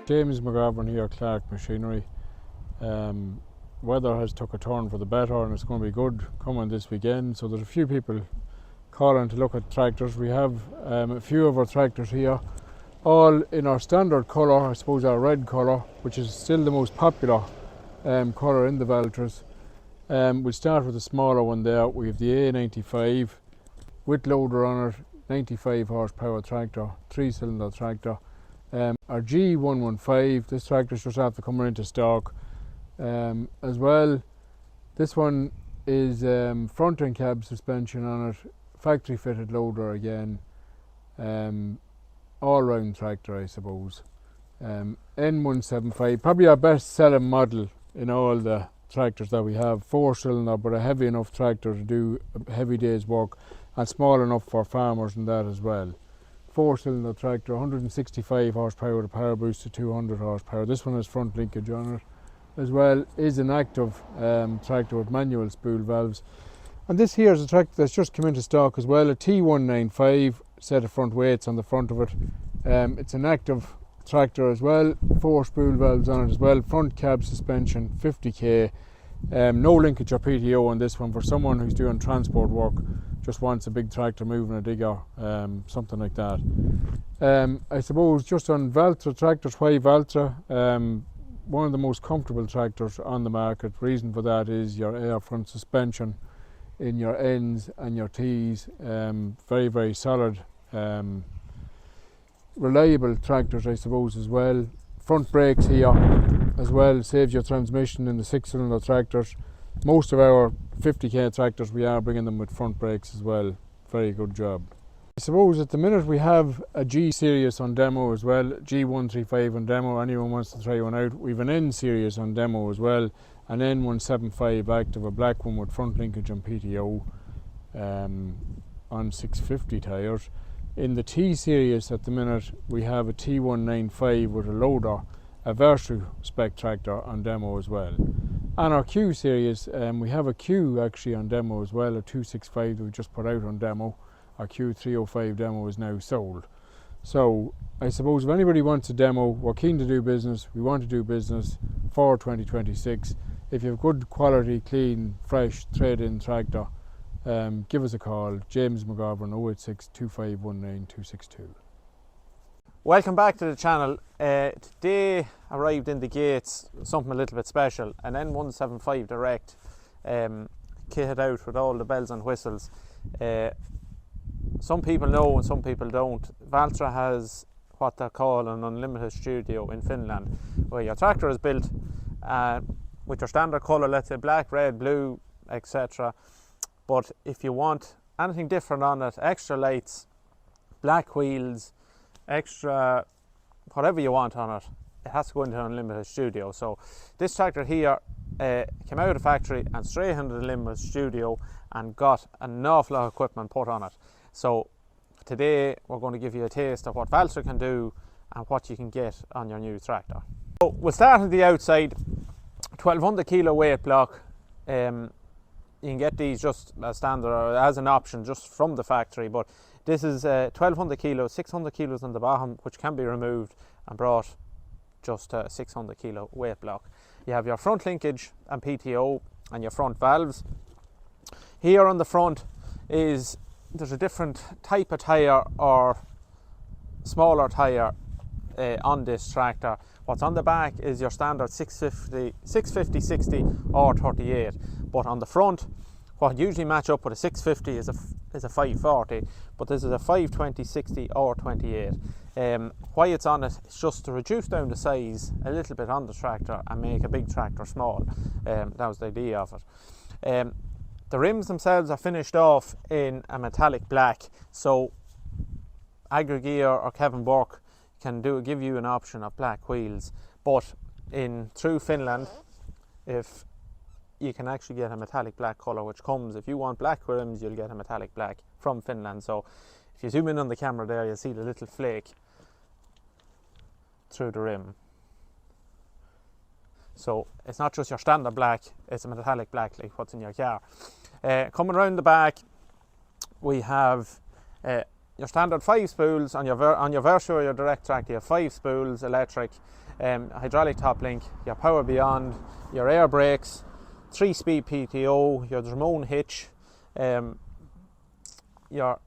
James and Irwin here, Clark Machinery. Weather has took a turn for the better and it's going to be good coming this weekend, so there's a few people calling to look at tractors. We have a few of our tractors here, all in our standard colour, I suppose our red colour, which is still the most popular colour in the Valtras. We'll start with the smaller one there. We have the A95 with loader on it, 95 horsepower tractor, 3-cylinder tractor. Our G115, this tractor's just after coming into stock as well. This one is front and cab suspension on it, factory fitted loader again, all round tractor I suppose. N175, probably our best selling model in all the tractors that we have. 4-cylinder, but a heavy enough tractor to do a heavy day's work and small enough for farmers and that as well. 4-cylinder tractor, 165 horsepower with a power boost to 200 horsepower. This one has front linkage on it as well. Is an active tractor with manual spool valves. And this here is a tractor that's just come into stock as well, a T195 set of front weights on the front of it. It's an active tractor as well, 4 spool valves on it as well, front cab suspension, 50k. No linkage or PTO on this one for someone who's doing transport work, just wants a big tractor moving a digger, something like that. I suppose just on Valtra tractors, why Valtra? One of the most comfortable tractors on the market. Reason for that is your air front suspension in your ends and your T's. Very, very solid, reliable tractors I suppose as well. Front brakes here as well, saves your transmission in the 6-cylinder tractors. Most of our 50k tractors we are bringing them with front brakes as well. Very good job. I suppose at the minute we have a G Series on demo as well, G135 on demo. Anyone wants to try one out. We've an N Series on demo as well, an N175 active, a black one with front linkage and PTO on 650 tyres. In the T Series at the minute we have a T195 with a loader, a Valtra Spec Tractor on demo as well. On our Q Series we have a Q actually on demo as well, a 265 that we just put out on demo. Our Q305 demo is now sold. So I suppose if anybody wants a demo, we're keen to do business, we want to do business for 2026. If you have good quality, clean, fresh trade-in tractor, give us a call. James and Irwin, 086 2519 262. Welcome back to the channel. Today arrived in the gates something a little bit special, an N175 Direct, kitted out with all the bells and whistles. Some people know and some people don't. Valtra has what they call an unlimited studio in Finland, where your tractor is built with your standard colour, let's say black, red, blue, etc. But if you want anything different on it, extra lights, black wheels, extra whatever you want on it, it has to go into an unlimited studio. So this tractor here came out of the factory and straight into the unlimited studio and got an awful lot of equipment put on it. So today we're going to give you a taste of what Valtra can do and what you can get on your new tractor. So we'll start at the outside. 1200 kilo weight block. You can get these just as standard or as an option just from the factory, but this is 1200 kilos, 600 kilos on the bottom, which can be removed and brought just a 600 kilo weight block. You have your front linkage and PTO and your front valves. Here on the front there's a different type of tyre or smaller tyre on this tractor. What's on the back is your standard 650, 60 or 38, but on the front what usually match up with a 650 is a 540, but this is a 520, 60 or 28. Why it's on it, it's just to reduce down the size a little bit on the tractor and make a big tractor small. That was the idea of it. The rims themselves are finished off in a metallic black, so Aggregear or Kevin Burke can give you an option of black wheels, but through Finland, if you can actually get a metallic black colour, which comes, if you want black rims, you'll get a metallic black from Finland. So if you zoom in on the camera there, you'll see the little flake through the rim. So it's not just your standard black, it's a metallic black like what's in your car. Coming around the back, we have your standard 5 spools on your Valtra or your Direct tractor. You have 5 spools, electric, hydraulic top link, your power beyond, your air brakes, 3-speed PTO, your Demo hitch, your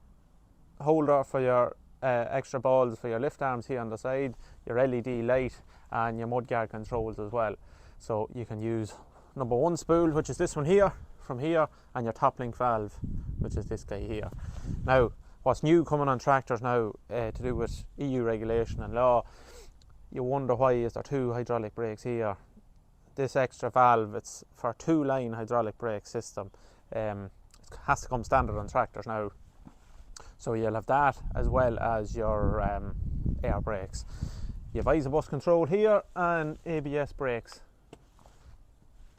holder for your extra balls for your lift arms here on the side, your LED light, and your mudguard controls as well. So you can use number 1 spool, which is this one here, from here, and your top link valve, which is this guy here. Now, what's new coming on tractors now to do with EU regulation and law, you wonder why is there 2 hydraulic brakes here. This extra valve, it's for 2-line hydraulic brake system. It has to come standard on tractors now. So you'll have that as well as your air brakes. You have isobus control here and ABS brakes.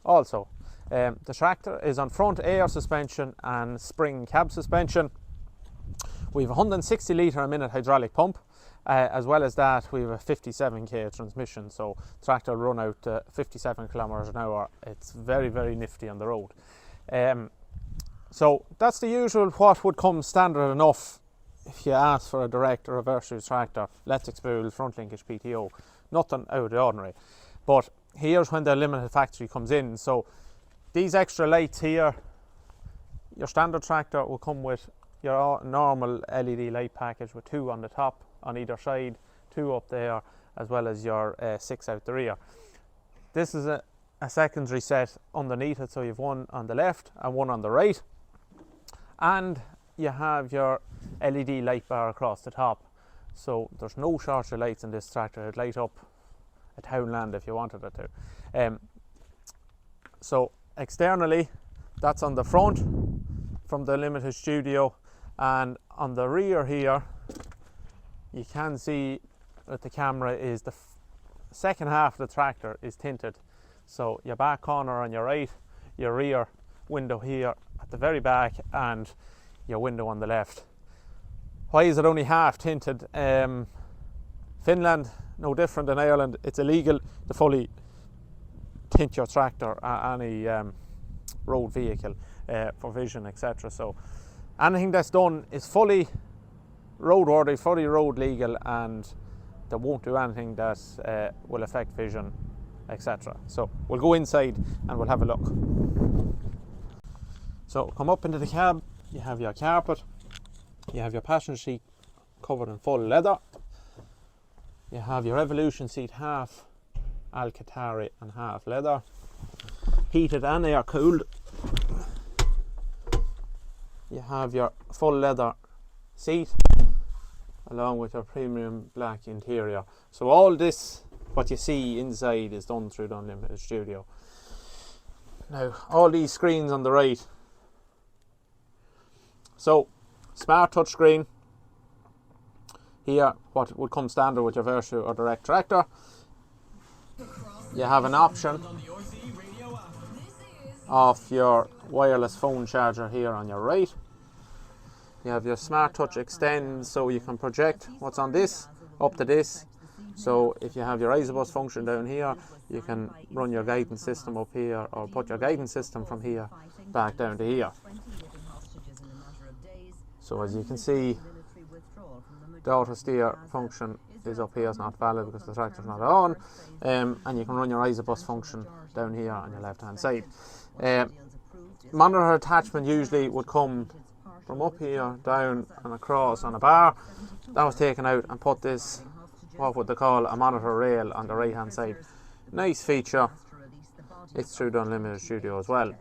Also, the tractor is on front air suspension and spring cab suspension. We have a 160 litre a minute hydraulic pump. As well as that, we have a 57k transmission, so tractor will run out to 57 kilometers an hour. It's very, very nifty on the road. So that's the usual what would come standard enough if you ask for a Direct or a Valtra tractor. Electric spool, front linkage PTO, nothing out of the ordinary. But here's when the limited factory comes in. So these extra lights here, your standard tractor will come with your normal LED light package with 2 on the top on either side, 2 up there, as well as your 6 out the rear. This is a secondary set underneath it, so you have 1 on the left and 1 on the right, and you have your LED light bar across the top. So there's no shortage of lights in this tractor. It'd light up a townland if you wanted it to. So externally, that's on the front from the limited studio, and on the rear here you can see with the camera is the second half of the tractor is tinted. So your back corner on your right, your rear window here at the very back, and your window on the left. Why is it only half tinted? Finland, no different than Ireland, it's illegal to fully tint your tractor any road vehicle for vision, etc. So anything that's done is fully roadworthy, fully road legal, and they won't do anything that will affect vision, etc. So we'll go inside and we'll have a look. So come up into the cab, you have your carpet, you have your passenger seat covered in full leather, you have your Evolution seat half Alcantara and half leather, heated and air cooled. You have your full leather seat along with your premium black interior. So all this, what you see inside, is done through the Unlimited Studio. Now all these screens on the right, so smart touchscreen here, what would come standard with your Valtra or Direct tractor. You have an option of your wireless phone charger here on your right. You have your Smart Touch Extend, so you can project what's on this up to this. So if you have your isobus function down here, you can run your guidance system up here, or put your guidance system from here back down to here. So as you can see, the auto steer function is up here, it's not valid because the tractor's not on, and you can run your isobus function down here on your left hand side. Monitor attachment usually would come from up here down and across on a bar. That was taken out and put this, what would they call, a monitor rail on the right hand side. Nice feature. It's through the Unlimited Studio as well.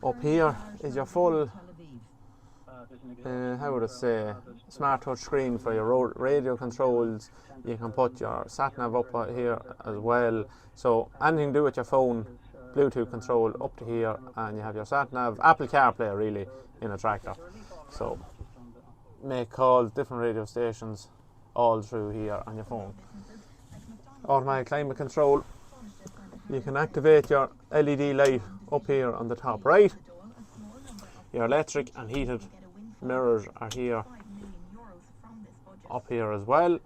Up here is your full how would I say, smart touch screen for your radio controls. You can put your sat nav up here as well. So anything to do with your phone, Bluetooth control up to here, and you have your sat nav, Apple CarPlay really in a tractor. So make calls, different radio stations, all through here on your phone. Automatic climate control. You can activate your LED light up here on the top right. Your electric and heated mirrors are here, up here as well.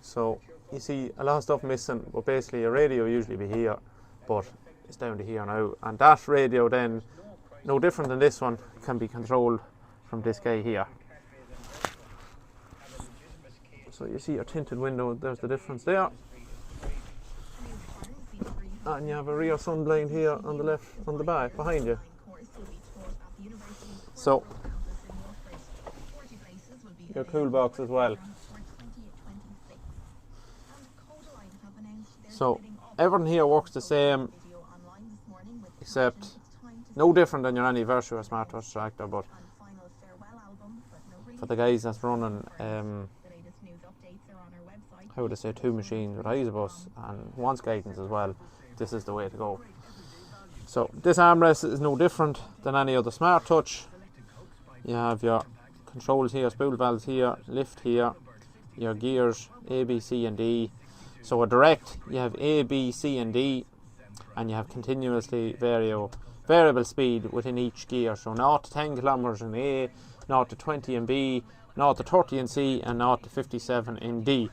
So you see a lot of stuff missing, but basically your radio usually be here, but it's down to here now. And that radio then, no different than this one, can be controlled from this guy here. So you see your tinted window, there's the difference there. And you have a rear sun blind here on the left, on the back, behind you. So, your cool box as well. So, everything here works the same, except no different than your anniversary or Smart Touch tractor, but for the guys that's running, how would I say, two machines with Isobus and wants guidance as well, this is the way to go. So this armrest is no different than any other Smart Touch. You have your controls here, spool valves here, lift here, your gears A, B, C and D. So a Direct, you have A, B, C and D, and you have continuously variable speed within each gear. So 0 to 10 kilometers in A, 0 to 20 in B, 0 to 30 in C, and 0 to 57 in D.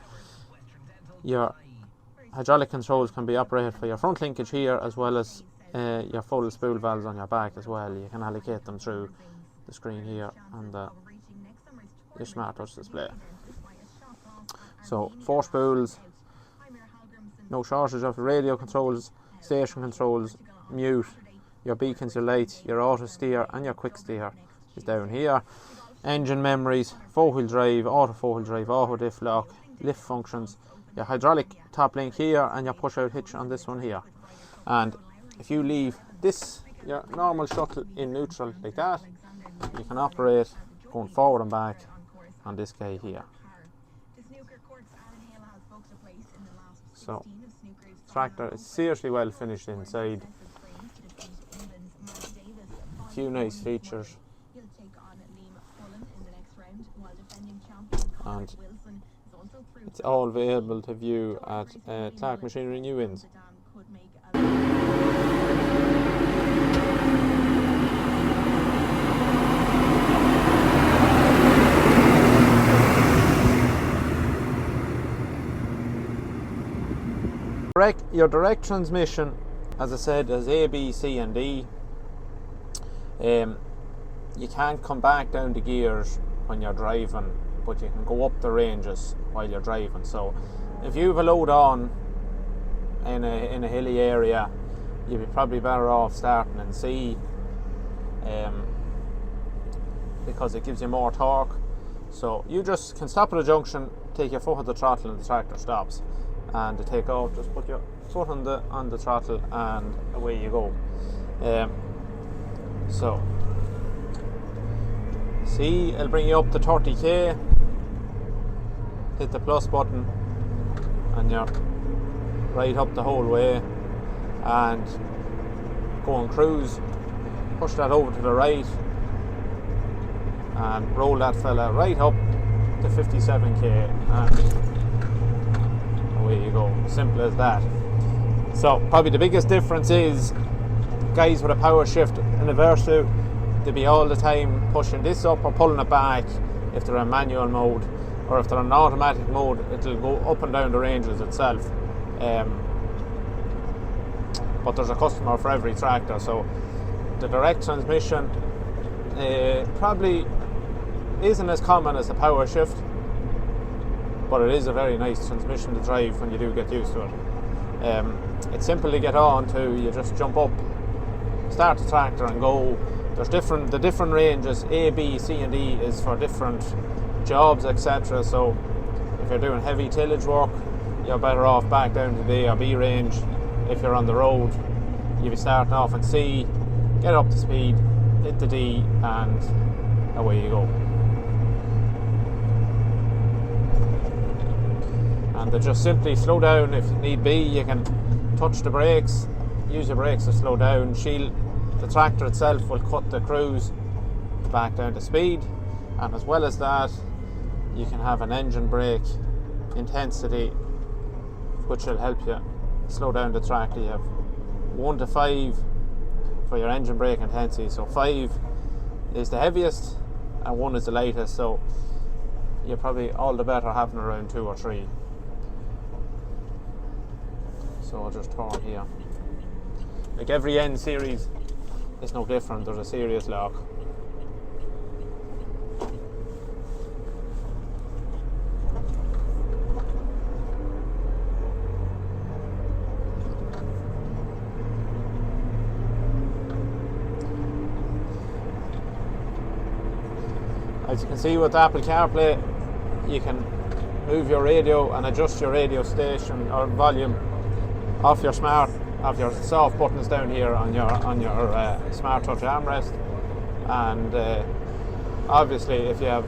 Your hydraulic controls can be operated for your front linkage here, as well as your full spool valves on your back as well. You can allocate them through the screen here on your Smart Touch display. So 4 spools, no shortage of radio controls, station controls, mute, your beacons, your lights, your auto steer and your quick steer is down here. Engine memories, 4-wheel drive, auto 4-wheel drive, auto diff lock, lift functions, your hydraulic top link here and your push out hitch on this one here. And if you leave this, your normal shuttle in neutral like that, you can operate going forward and back on this guy here. So tractor is seriously well finished inside. A few nice features. And it's all available to view at Clark Machinery New Inns. Your direct transmission, as I said, is A, B, C and D. You can't come back down the gears when you're driving, but you can go up the ranges while you're driving. So if you have a load on in a hilly area, you'd be probably better off starting in C, because it gives you more torque. So you just can stop at a junction, take your foot on the throttle and the tractor stops. And to take off, just put your foot on the throttle and away you go. So C, it'll bring you up to 30k. Hit the plus button and you're right up the whole way. And go on cruise, push that over to the right and roll that fella right up to 57k and away you go. Simple as that. So probably the biggest difference is guys with a power shift in a Versa, they'll be all the time pushing this up or pulling it back if they're in manual mode, or if they're in automatic mode it'll go up and down the ranges itself. But there's a customer for every tractor. So the direct transmission probably isn't as common as the power shift, but it is a very nice transmission to drive when you do get used to it. It's simple to get on to. You just jump up, start the tractor and go. There's the different ranges, A, B, C and D is for different jobs, etc. So if you're doing heavy tillage work, you're better off back down to the A or B range. If you're on the road, you'll be starting off in C, get up to speed, hit the D and away you go. And to just simply slow down if need be, you can touch the brakes, use your brakes to slow down. The tractor itself will cut the cruise back down to speed, and as well as that you can have an engine brake intensity which will help you slow down the tractor. You have 1 to 5 for your engine brake intensity, so 5 is the heaviest and 1 is the lightest, so you're probably all the better having around 2 or 3. So I'll just turn here. Like every N series is no different, there's a serious lock. As you can see with Apple CarPlay, you can move your radio and adjust your radio station or volume off your soft buttons down here on your smart touch armrest. And obviously, if you have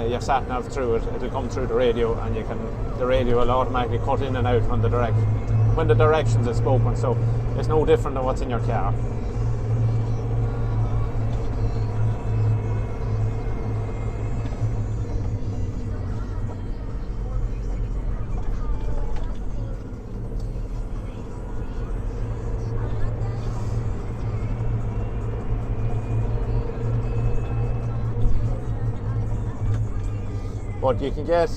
your sat nav through it, it'll come through the radio, and the radio will automatically cut in and out when the directions are spoken. So it's no different than what's in your car. But you can get,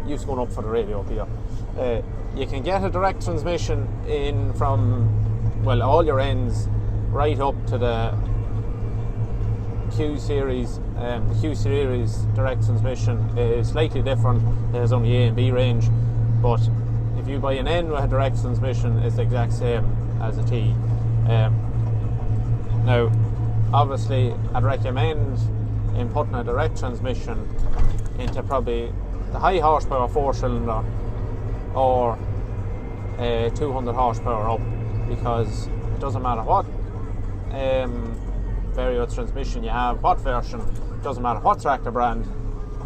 use going up for the radio up here, you can get a direct transmission in from, well, all your ends right up to the Q Series. The Q Series direct transmission is slightly different. It has only A and B range, but if you buy an N with a direct transmission, it's the exact same as a T. Now, obviously, I'd recommend in putting a direct transmission into probably the high horsepower 4-cylinder or 200 horsepower up, because it doesn't matter what variant transmission you have, what version, doesn't matter what tractor brand,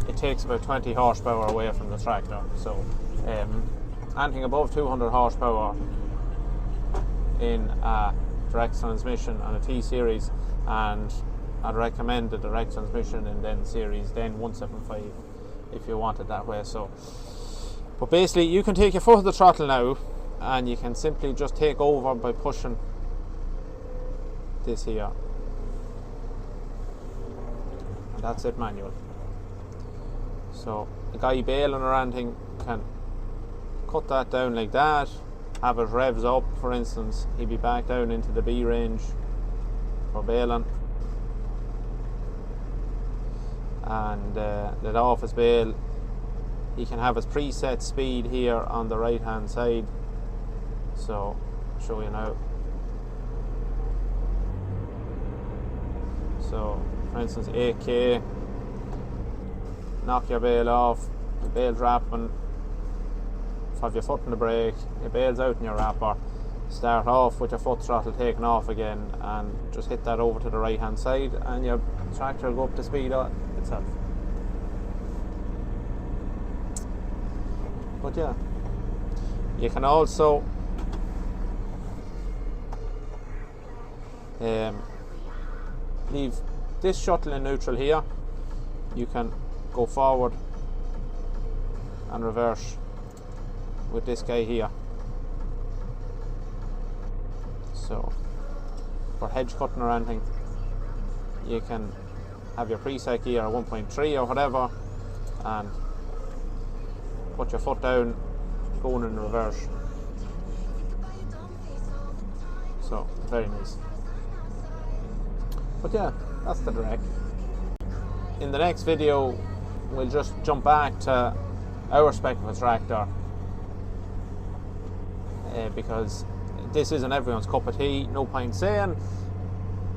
it takes about 20 horsepower away from the tractor. So anything above 200 horsepower in a direct transmission on a T series, and I'd recommend the direct transmission in then series, then 175, if you want it that way. So, but basically, you can take your foot off the throttle now, and you can simply just take over by pushing this here, and that's it, manual. So a guy bailing or anything can cut that down like that, have it revs up, for instance, he'd be back down into the B range for bailing, and let off his bail. He can have his preset speed here on the right hand side. So I'll show you now. So for instance, 8k, knock your bail off, the bail dropping, have your foot in the brake, your bail's out in your wrapper, start off with your foot throttle taken off again, and just hit that over to the right hand side, and your tractor will go up to speed on itself. But yeah, you can also leave this shuttle in neutral here. You can go forward and reverse with this guy here. So for hedge cutting or anything, you can have your preset gear 1.3 or whatever, and put your foot down, going in reverse. So very nice. But yeah, that's the Direct. In the next video, we'll just jump back to our spec of a tractor, because this isn't everyone's cup of tea. No point saying.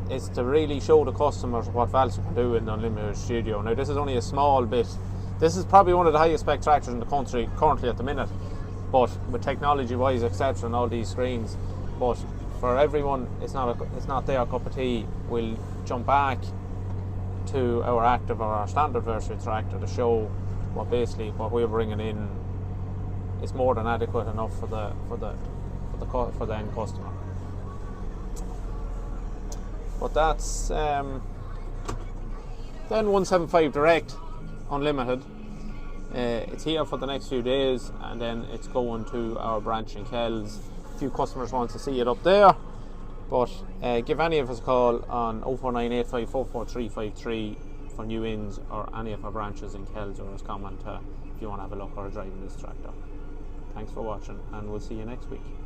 It's to really show the customers what Valtra can do in the Unlimited Studio. Now, this is only a small bit. This is probably one of the highest spec tractors in the country currently at the minute, but with technology wise, etc., and all these screens. But for everyone, it's not their cup of tea. We'll jump back to our active or our standard version tractor to show what basically what we're bringing in is more than adequate enough for the end customer. But that's then 175 Direct Unlimited. It's here for the next few days, and then it's going to our branch in Kells. A few customers want to see it up there, but give any of us a call on 04985443353 for new ins or any of our branches in Kells or Roscommon if you want to have a look or a drive in this tractor. Thanks for watching, and we'll see you next week.